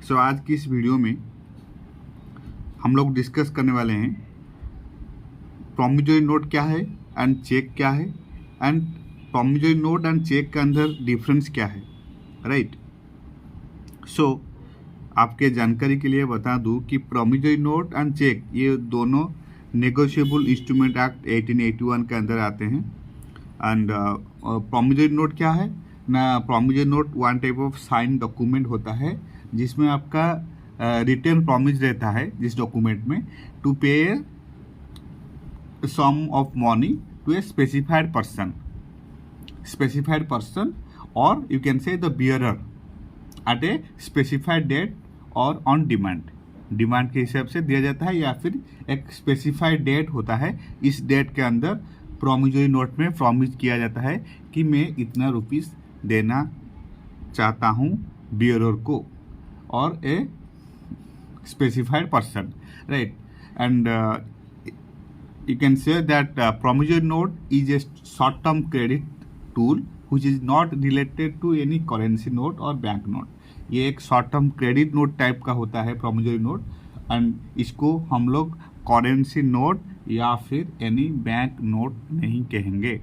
सो आज की इस वीडियो में हम लोग डिस्कस करने वाले हैं प्रॉमिसरी नोट क्या है एंड चेक क्या है and promissory note and cheque के अंदर डिफरेंस क्या है, राइट। सो आपके जानकारी के लिए बता दूं कि प्रॉमिसरी नोट एंड चेक ये दोनों नेगोशिएबल इंस्ट्रूमेंट एक्ट 1881 के अंदर आते हैं। एंड प्रॉमिसरी नोट क्या है ना, promissory note one type of sine document होता है जिसमें आपका रिटर्न प्रॉमिस रहता है जिस डॉक्यूमेंट में to pay sum of money to a specified person और you can say the bearer at a specified date और ऑन डिमांड के हिसाब से दिया जाता है, या फिर एक स्पेसिफाइड डेट होता है। इस डेट के अंदर प्रॉमिसरी नोट में प्रॉमिस किया जाता है कि मैं इतना रुपीस देना चाहता हूँ बियरर को और ए specified person, right. And you can say that promissory note is a short term credit tool which is not related to any currency note or bank note। ये एक short term credit note type का होता है promissory note, and इसको हम लोग currency note या फिर एनी बैंक नोट नहीं कहेंगे।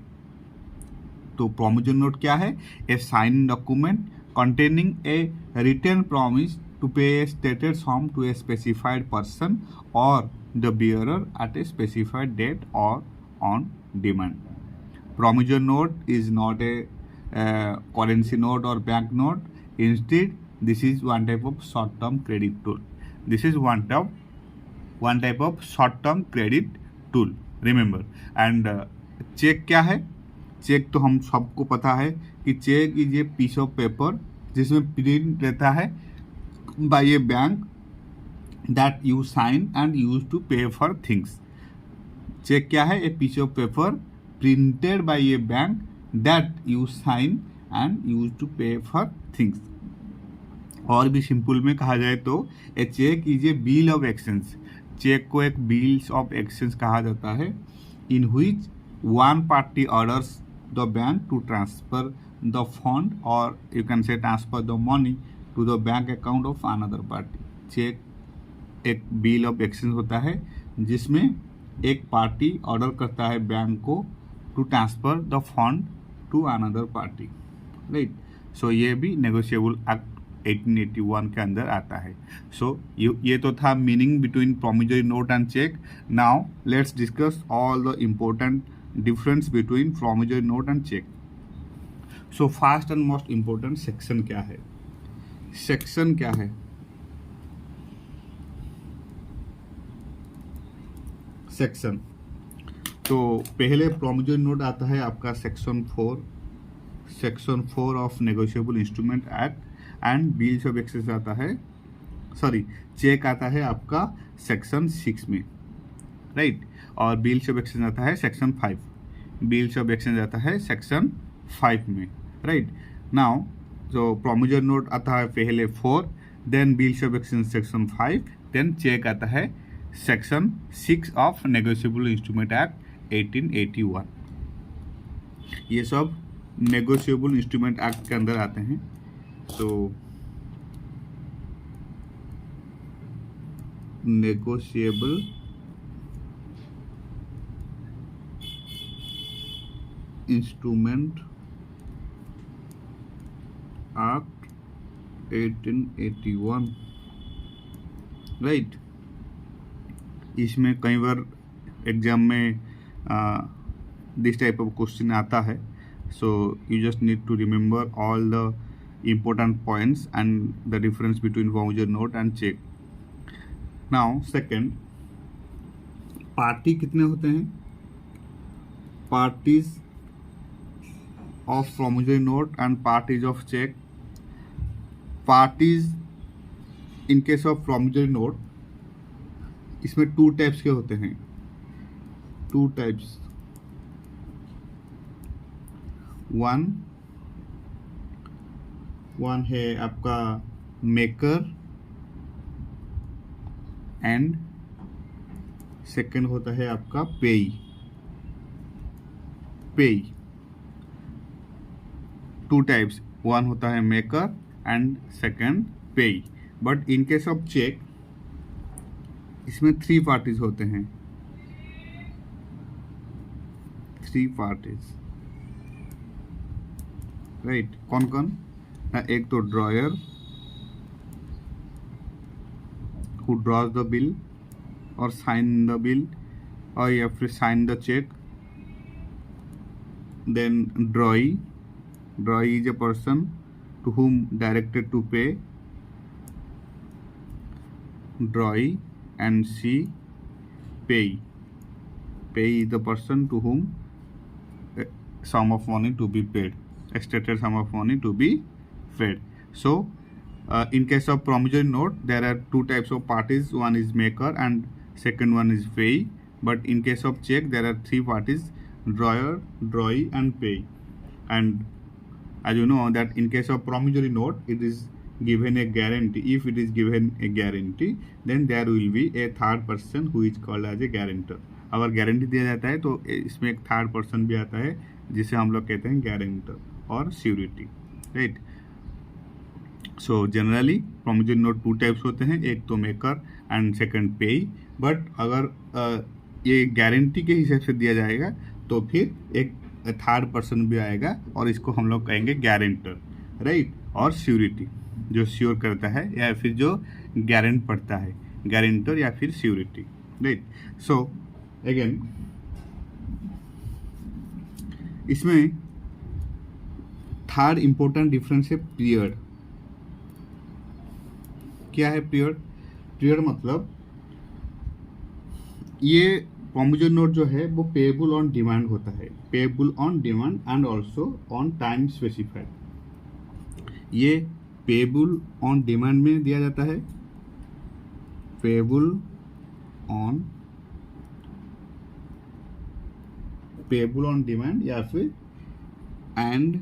तो प्रॉमिसरी नोट क्या है? A sign document containing a return promise to pay a stated sum to a specified person or the bearer at a specified date or on demand. Promissory note is not a currency note or bank note. Instead, this is one type of short-term credit tool. This is one type of short-term credit tool. Remember. And check क्या है? Check तो हम सबको पता है कि cheque is a piece of paper जिसमें print रहता है by a bank that you sign and use to pay for things। Cheque क्या है? A piece of paper printed by a bank that you sign and use to pay for things। और भी simple में कहा जाए तो a cheque is a bill of exchange. Cheque को एक बिल्स ऑफ एक्सचेंज कहा जाता है in which one party orders the bank to transfer the fund और you can say transfer the money to the bank account of another party. Cheque एक bill of exchange होता है जिसमें एक party order करता है बैंक को to transfer the fund to another party, right. So ये भी नेगोशिएबल एक्ट 1881 के अंदर आता है। सो ये तो था meaning between promissory note and cheque. Now let's discuss all the important difference between promissory note and cheque. So first and most important section क्या है? सेक्शन क्या है? सेक्शन तो पहले प्रॉमिसरी नोट आता है आपका section 4 of negotiable instrument act and bills of exchange आता है, सॉरी चेक आता है आपका सेक्शन 6 में, राइट। और बिल्स ऑफ एक्सचेंज आता है सेक्शन 5। बिल्स ऑफ एक्सचेंज आता है सेक्शन 5 में, राइट। नाउ जो प्रॉमिसरी नोट आता है पहले 4, then bills of exchange section 5, then cheque आता है section 6 of negotiable instrument act 1881। ये सब नेगोशिएबल इंस्ट्रूमेंट एक्ट के अंदर आते हैं। तो नेगोशिएबल इंस्ट्रूमेंट एक्ट 1881, राइट। इसमें कई बार एग्जाम में दिस टाइप ऑफ क्वेश्चन आता है। So you just need to remember all the important points and the difference between promissory note and cheque. Now second, party कितने होते हैं? Parties of promissory note and parties of cheque. Parties in case of promissory note इसमें 2 types के होते हैं, 2 types. One है आपका maker and second होता है आपका पेई। 2 टाइप्स, वन होता है maker and second payee. But in case of cheque इसमें 3 पार्टीज होते हैं, 3 पार्टीज, राइट। कौन कौन? एक तो dryer who draws the bill or sign the bill or you have to sign the check. Then drawee is a person to whom directed to pay, drawee. And C, payee is the person to whom sum of money to be paid, stated sum of money to be paid. So in case of promissory note, there are 2 types of parties. One is maker and second one is payee. But in case of check, there are 3 parties: drawer, drawee, and payee. And as you know that in case of promissory note, it is given a guarantee. If it is given a guarantee, then there will be a third person who is called as a guarantor. अगर guarantee दिया जाता है तो इसमें एक third person भी आता है जिसे हम लोग कहते हैं गारंटर और surety, right. So generally promissory note 2 types होते हैं, एक तो maker and second payee. But अगर ये गारंटी के हिसाब से दिया जाएगा तो फिर एक थर्ड पर्सन भी आएगा और इसको हम लोग कहेंगे गारंटर, राइट। और श्योरिटी जो श्योर करता है या फिर जो गारंट पड़ता है, गारंटर या फिर श्योरिटी, राइट। सो अगेन इसमें थर्ड इंपॉर्टेंट डिफरेंस है पीरियड। क्या है पीरियड? पीरियड मतलब ये प्रॉमिसरी नोट जो है वो पेएबल ऑन डिमांड होता है, payable on demand and also on time specified. ये पेएबल ऑन डिमांड में दिया जाता है, पेएबल ऑन डिमांड या फिर and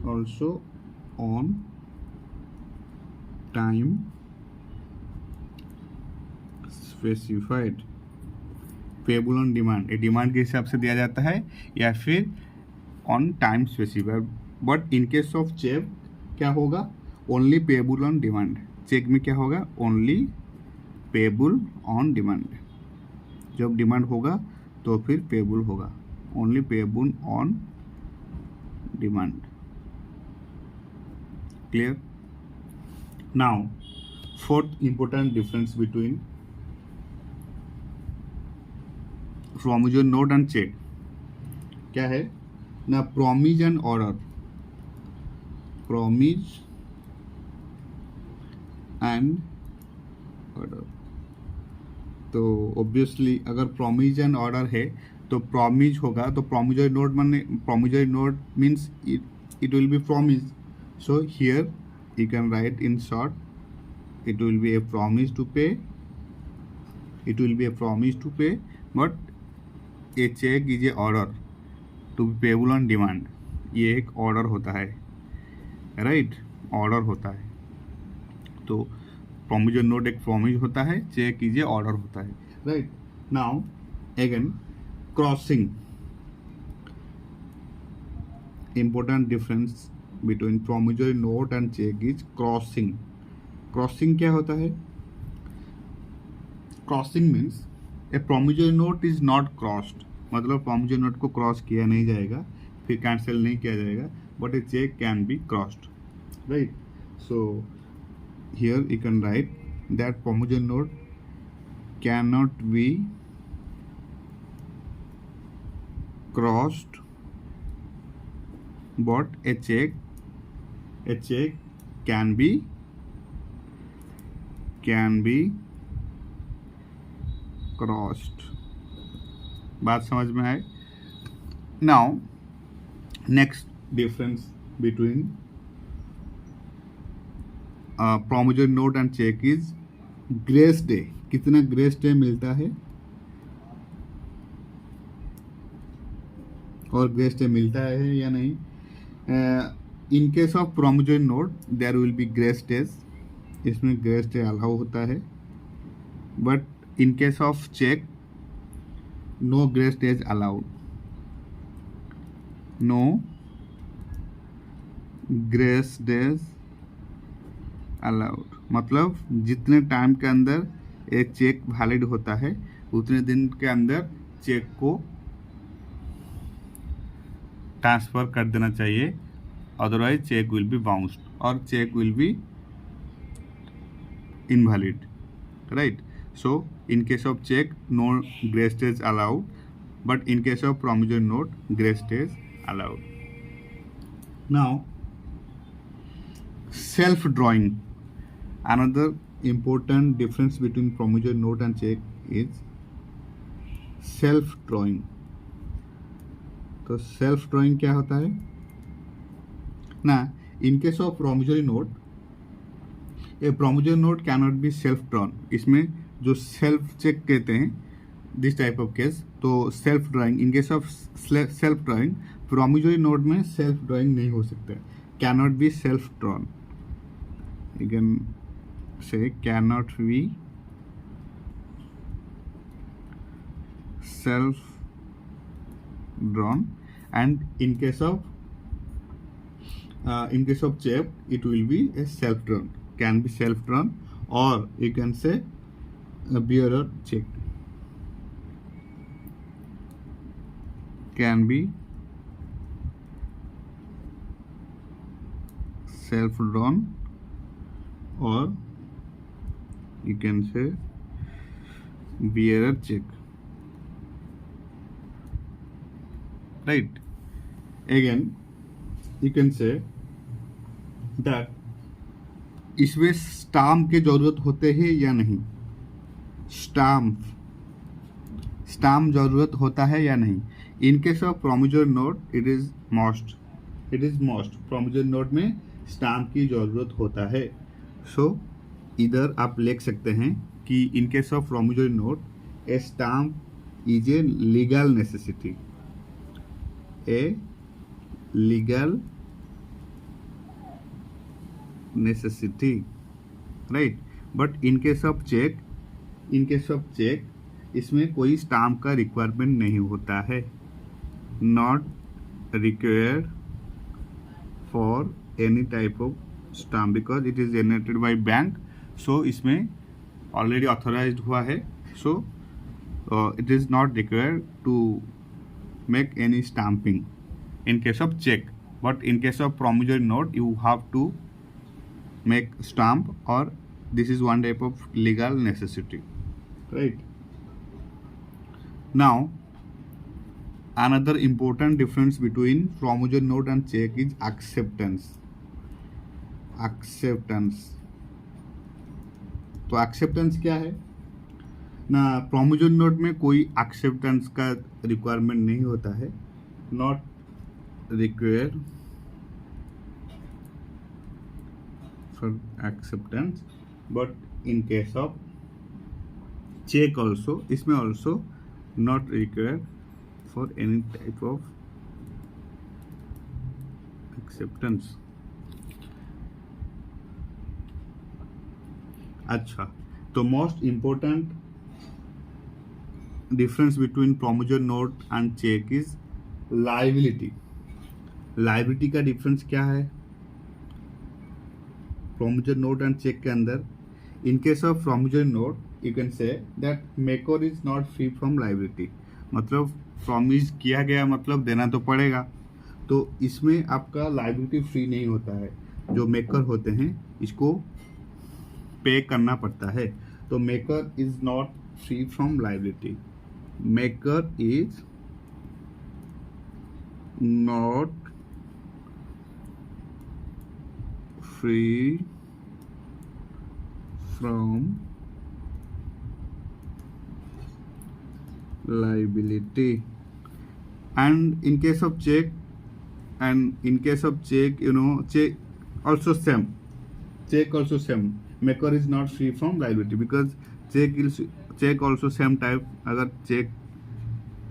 also on time specified. Payable on demand, ये डिमांड के हिसाब से दिया जाता है या फिर on time specified. But in case of cheque क्या होगा? Only payable on demand. Cheque में क्या होगा? Only payable on demand. जब डिमांड होगा तो फिर पेएबल होगा, only payable on demand. Clear? Now fourth important difference between promissory note and cheque क्या है ना? Promise and order. Promise and order, तो ऑब्वियसली अगर प्रॉमिस एंड ऑर्डर है तो प्रॉमिस होगा तो प्रॉमिसरी नोट माने, promissory note means it will be promise. So here you can write in short, it will be a promise to pay, it will be a promise to pay, but a check is a order to be payable on demand। ये एक order होता है, right, order होता है। तो promissory note एक promise होता है, चेक इज ए ऑर्डर होता है, right. Now again crossing, important difference between promissory note and cheque is crossing. Crossing क्या होता है? Crossing means a promissory note is not crossed, मतलब प्रॉमिसरी नोट को क्रॉस किया नहीं जाएगा, फिर कैंसिल नहीं किया जाएगा, but a cheque can be crossed, right. So here you can write that promissory note can not be crossed but a check can be crossed। बात समझ में आए? Now next difference between promissory note and cheque is grace day. कितना grace day मिलता है और grace day मिलता है या नहीं? In case of promissory note there will be grace days, इसमें ग्रेस डे अलाउ होता है। But in case of cheque no grace days allowed, no grace days allowed मतलब जितने टाइम के अंदर ये चेक वैलिड होता है उतने दिन के अंदर चेक को ट्रांसफ़र कर देना चाहिए, otherwise cheque will be bounced और cheque will be invalid, right? So in case of check, no grace stays allowed, but in case of promissory note, grace stays allowed. Now self drawing, another important difference between promissory note and check is self drawing. तो self drawing क्या होता है ना? इन case of promissory note, A promissory note cannot be self drawn. इसमें जो self check कहते हैं this type of case, तो self drawing in case of self drawing promissory note में सेल्फ ड्राइंग नहीं हो सकता, cannot be self drawn. You can say cannot be self drawn, and in case of check it will be a self drawn, can be self drawn, or you can say a bearer check can be self drawn, or you can say bearer check, right? Again you can say that इसमें stamp की जरूरत होते हैं या नहीं, stamp जरूरत होता है या नहीं. In case of promissory note it is must, promissory note में स्टाम्प की जरूरत होता है. सो इधर आप लिख सकते हैं कि इन case of promissory note A stamp is a legal necessity, a legal necessity, right? But in case of check इसमें कोई स्टाम्प का रिक्वायरमेंट नहीं होता है, not required for any type of stamp because it is generated by bank. so इसमें already authorised हुआ है, so it is not required to make any stamping in case of check, but in case of promissory note you have to make stamp, or this is one type of legal necessity, right? Now another important difference between promissory note and check is acceptance. तो acceptance क्या है ना? promissory note में कोई acceptance का requirement नहीं होता है, not required for acceptance, but in case of cheque also, इसमें also not required for any type of acceptance. अच्छा, तो most important difference between promissory note and check is liability. liability का difference क्या है promissory note and check के अंदर? in case of promissory note you can say that maker is not free from liability, मतलब promise किया गया मतलब देना तो पड़ेगा, तो इसमें आपका liability फ्री नहीं होता है. जो मेकर होते हैं इसको पे करना पड़ता है, तो maker is not free from liability. maker is not free from liability. And in case of check, you know, check also same, maker is not free from liability because check also same type. अगर check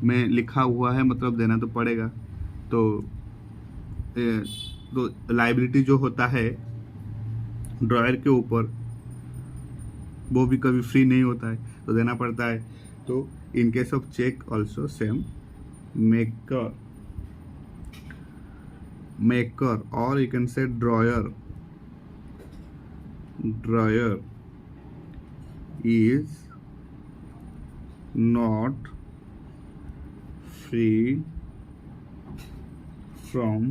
में लिखा हुआ है मतलब देना तो पड़ेगा, तो लाइबिलिटी जो होता है ड्रॉयर के ऊपर वो भी कभी फ्री नहीं होता है, तो देना पड़ता है. तो in case of cheque also same, maker और you can say drawer drawer is not free from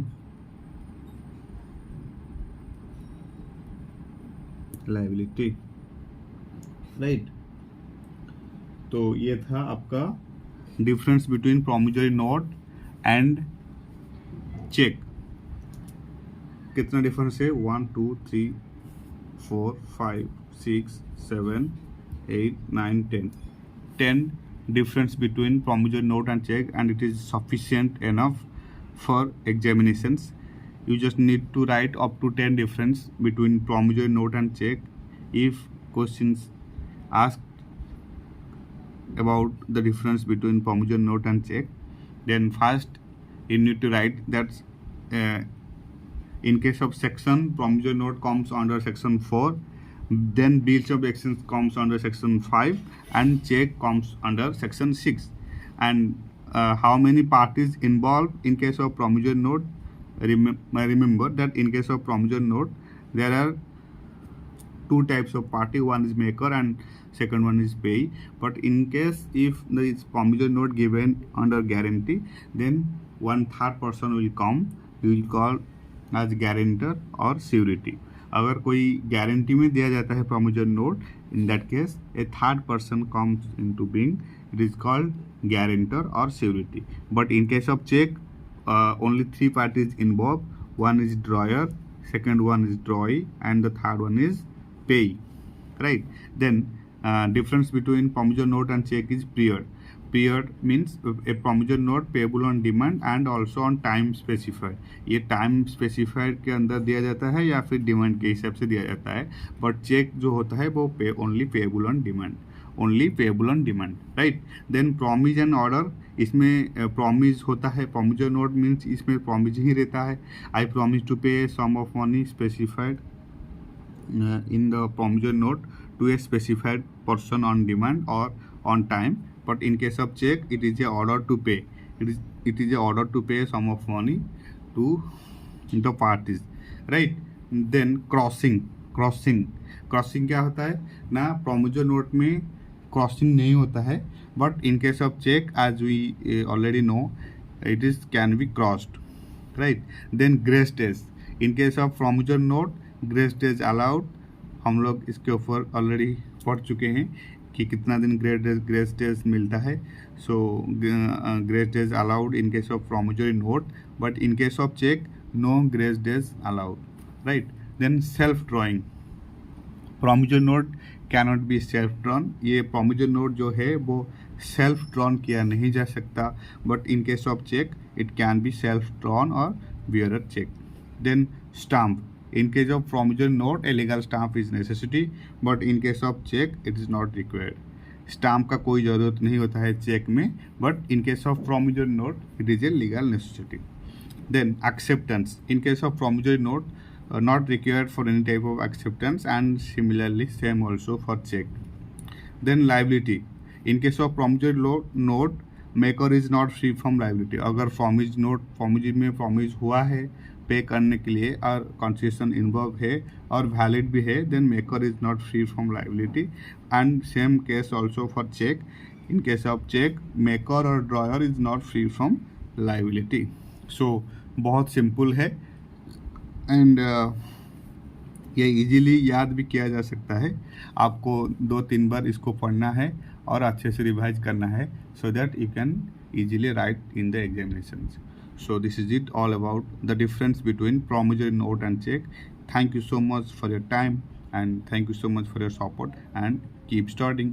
liability, right. तो ये था आपका difference between promissory note and cheque. कितना डिफरेंस है? 1 2 3 4 5 6 7 8 9 10 difference between promissory note and check, and it is sufficient enough for examinations. You just need to write up to 10 difference between promissory note and check. If questions asked about the difference between promissory note and check, then first you need to write that in case of section, promissory note comes under section 4, then bills of exchange comes under section 5, and check comes under section 6. And how many parties involved in case of promissory note? Remember that in case of promissory note, there are two types of party. One is maker and second one is payee. But in case if there is promissory note given under guarantee, then one third person will come. We will call as guarantor और surety. अगर कोई guarantee में दिया जाता है promissory note, in that case a third person comes into being. It is called guarantor or surety. But in case of check, only three parties involved. One is drawer, second one is drawee, and the third one is payee, right? Then difference between promissory note and check is period. Period means a promissory note payable on demand and also on time specified. ये time specified के अंदर दिया जाता है या फिर demand के हिसाब से दिया जाता है। बट चेक जो होता है वो only payable on demand, only payable on demand, right. Then promise and order, इसमें प्रॉमिस होता है। प्रॉमिसरी नोट मीन्स इसमें प्रॉमिस ही रहता है। I promise to pay sum of money specified in the promissory note to a specified person on demand or on time. But in case of check, it is a order to pay. It is a order to pay sum of money to the parties, right? Then crossing क्या होता है ना? promissory note में crossing नहीं होता है, but in case of cheque as we already know it is can be crossed, right. Then grace days, in case of promissory note grace days allowed. हम लोग इसके ऊपर ऑलरेडी पढ़ चुके हैं कि कितना दिन ग्रेस डेज मिलता है। So grace days allowed in case of promissory note, but in case of cheque no grace days allowed, right. Then self drawing, promissory note cannot be self drawn. ये promissory note जो है वो self drawn किया नहीं जा सकता, but in case of cheque it can be self drawn और bearer cheque. Then stamp, in case of promissory note a legal stamp is necessity, but in case of check it is not required. Stamp का कोई ज़रूरत नहीं होता है check में, but in case of promissory note it is a legal necessity. Then acceptance, in case of promissory note not required for any type of acceptance, and similarly same also for check. Then liability, in case of promissory note maker is not free from liability. अगर promissory में promise हुआ है पे करने के लिए और concession involve है और वैलिड भी है, then maker is not free from liability. And same case also for cheque, in case of cheque maker और drawer is not free from liability. So बहुत सिंपल है एंड ये इजीली याद भी किया जा सकता है। आपको 2-3 बार इसको पढ़ना है और अच्छे से रिवाइज करना है, so that you can easily write in the examinations. So this is it all about the difference between promissory note and check. Thank you so much for your time and thank you so much for your support, and keep studying.